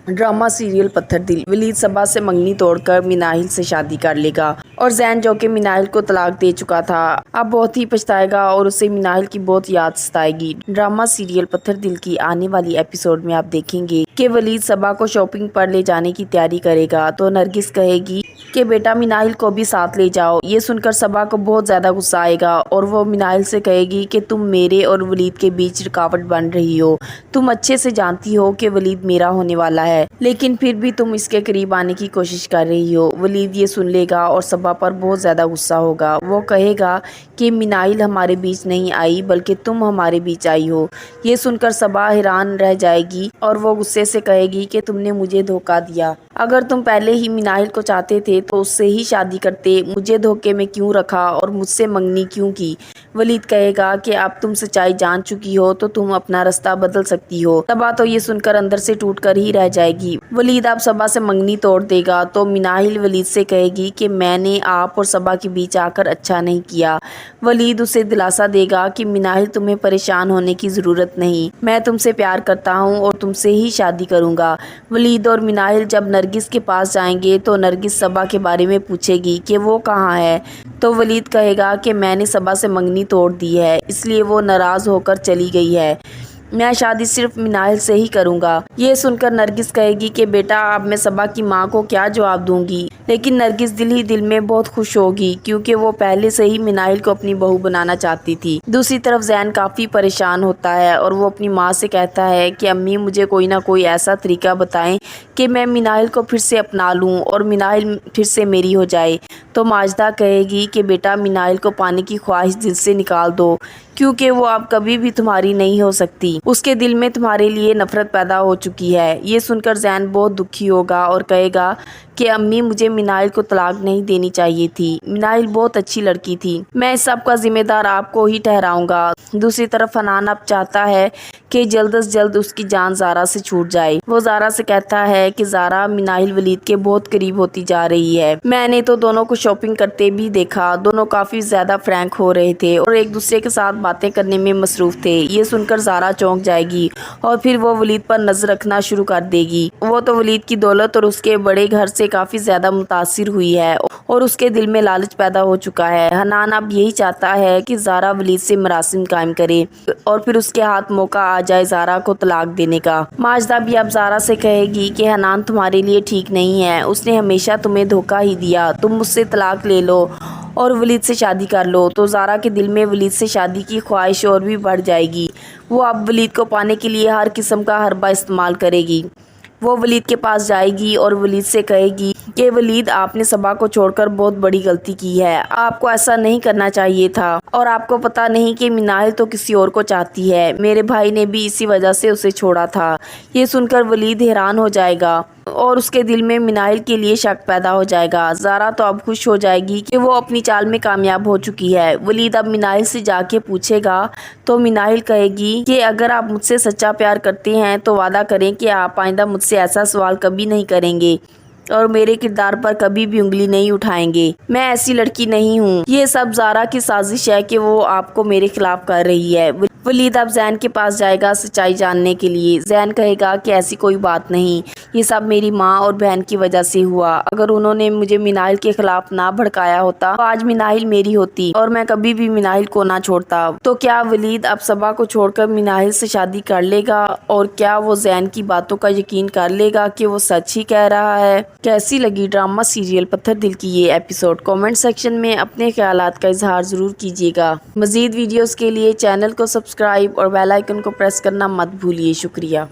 Drama serial पत्थर दिल। वलीद सबा से मंगनी तोड़कर मिनाहिल से शादी कर लेगा और जैन जो कि मिनाहिल को तलाक दे चुका था अब बहुत ही पछताएगा और उसे मिनाहिल की बहुत याद सताएगी। ड्रामा सीरियल पत्थर दिल की आने वाली एपिसोड में आप देखेंगे कि वलीद सबा को शॉपिंग पर ले जाने की तैयारी करेगा तो नरगिस कहेगी कि बेटा मिनाहिल को भी साथ ले जाओ। ये सुनकर सबा को बहुत ज्यादा गुस्सा आएगा और वो मिनाहिल से कहेगी कि तुम मेरे और वलीद के बीच रुकावट बन रही हो। तुम अच्छे से जानती हो कि वलीद मेरा होने वाला है, लेकिन फिर भी तुम इसके करीब आने की कोशिश कर रही हो। वलीद ये सुन लेगा और सबा पर बहुत ज़्यादा गुस्सा होगा। वो कहेगा कि मिनाहिल हमारे बीच नहीं आई बल्कि तुम हमारे बीच आई हो। ये सुनकर सबा हैरान रह जाएगी और वो गुस्से से कहेगी कि तुमने मुझे धोखा दिया। अगर तुम पहले ही मिनाहिल को चाहते थे तो उससे ही शादी करते, मुझे धोखे में क्यों रखा और मुझसे मंगनी क्यों की। वलीद कहेगा कि अब तुम सच्चाई जान चुकी हो तो तुम अपना रास्ता बदल सकती हो। सबा तो ये सुनकर अंदर से टूट कर ही रह जाएगी। वलीद अब सबा से मंगनी तोड़ देगा तो मिनाहिल वलीद से कहेगी कि मैंने आप और सबा के बीच आकर अच्छा नहीं किया। वलीद उसे दिलासा देगा कि मिनाहिल तुम्हें परेशान होने की ज़रूरत नहीं, मैं तुमसे प्यार करता हूँ और तुमसे ही शादी करूँगा। वलीद और मिनाहिल जब नरगिस के पास जाएंगे तो नरगिस सबा के बारे में पूछेगी कि वो कहाँ है तो वलीद कहेगा कि मैंने सबा से मंगनी तोड़ दी है, इसलिए वो नाराज़ होकर चली गई है। मैं शादी सिर्फ मिनाहिल से ही करूँगा। ये सुनकर नरगिस कहेगी कि बेटा अब मैं सबा की माँ को क्या जवाब दूंगी। लेकिन नरगिस दिल ही दिल में बहुत खुश होगी क्योंकि वो पहले से ही मिनाहिल को अपनी बहू बनाना चाहती थी। दूसरी तरफ जैन काफ़ी परेशान होता है और वो अपनी माँ से कहता है कि अम्मी मुझे कोई ना कोई ऐसा तरीका बताएं कि मैं मिनाहिल को फिर से अपना लूँ और मिनाहिल फिर से मेरी हो जाए। तो माजदा कहेगी कि बेटा मिनाहिल को पाने की ख्वाहिश दिल से निकाल दो क्योंकि वो अब कभी भी तुम्हारी नहीं हो सकती। उसके दिल में तुम्हारे लिए नफरत पैदा हो चुकी है। ये सुनकर जैन बहुत दुखी होगा और कहेगा कि अम्मी मुझे मिनाहिल को तलाक नहीं देनी चाहिए थी। मिनाहिल बहुत अच्छी लड़की थी, मैं इस सब का जिम्मेदार आपको ही ठहराऊंगा। दूसरी तरफ हनान अब चाहता है कि जल्द से जल्द उसकी जान ज़ारा से छूट जाए। वो ज़ारा से कहता है कि ज़ारा मिनाहिल वलीद के बहुत करीब होती जा रही है। मैंने तो दोनों को शॉपिंग करते भी देखा, दोनों काफ़ी ज़्यादा फ्रैंक हो रहे थे और एक दूसरे के साथ बातें करने में मसरूफ़ थे। ये सुनकर ज़ारा चौंक जाएगी और फिर वो वलीद पर नज़र रखना शुरू कर देगी। वो तो वलीद की दौलत और उसके बड़े घर से काफ़ी ज़्यादा मुतासिर हुई है और उसके दिल में लालच पैदा हो चुका है। हनान अब यही चाहता है कि ज़ारा वलीद से मरासिम कायम करे और फिर उसके हाथ मौका आ जाए ज़ारा को तलाक देने का। माजदा भी अब ज़ारा से कहेगी कि हनान तुम्हारे लिए ठीक नहीं है, उसने हमेशा तुम्हें धोखा ही दिया, तुम मुझसे तलाक ले लो और वलीद से शादी कर लो। तो ज़ारा के दिल में वलीद से शादी की ख्वाहिश और भी बढ़ जाएगी। वो अब वलीद को पाने के लिए हर किस्म का हरबा इस्तेमाल करेगी। वो वलीद के पास जाएगी और वलीद से कहेगी कि वलीद आपने सबा को छोड़कर बहुत बड़ी गलती की है, आपको ऐसा नहीं करना चाहिए था और आपको पता नहीं कि मिनाहिल तो किसी और को चाहती है, मेरे भाई ने भी इसी वजह से उसे छोड़ा था। ये सुनकर वलीद हैरान हो जाएगा और उसके दिल में मिनाहिल के लिए शक पैदा हो जाएगा। ज़ारा तो अब खुश हो जाएगी कि वो अपनी चाल में कामयाब हो चुकी है। वलीद अब मिनाहिल से जाके पूछेगा तो मिनाहिल कहेगी कि अगर आप मुझसे सच्चा प्यार करते हैं तो वादा करें कि आप आइंदा मुझसे ऐसा सवाल कभी नहीं करेंगे और मेरे किरदार पर कभी भी उंगली नहीं उठाएंगे। मैं ऐसी लड़की नहीं हूँ। ये सब ज़ारा की साजिश है कि वो आपको मेरे खिलाफ कर रही है। वलीद अब जैन के पास जाएगा सच्चाई जानने के लिए। जैन कहेगा कि ऐसी कोई बात नहीं, ये सब मेरी माँ और बहन की वजह से हुआ। अगर उन्होंने मुझे मिनाहिल के खिलाफ ना भड़काया होता तो आज मिनाहिल मेरी होती और मैं कभी भी मिनाहिल को ना छोड़ता। तो क्या वलीद अब सबा को छोड़कर मिनाहिल से शादी कर लेगा और क्या वो जैन की बातों का यकीन कर लेगा कि वो सच ही कह रहा है। कैसी लगी ड्रामा सीरियल पत्थर दिल की ये एपिसोड? कमेंट सेक्शन में अपने ख्यालात का इजहार ज़रूर कीजिएगा। मज़ीद वीडियोस के लिए चैनल को सब्सक्राइब और बेल आइकन को प्रेस करना मत भूलिए। शुक्रिया।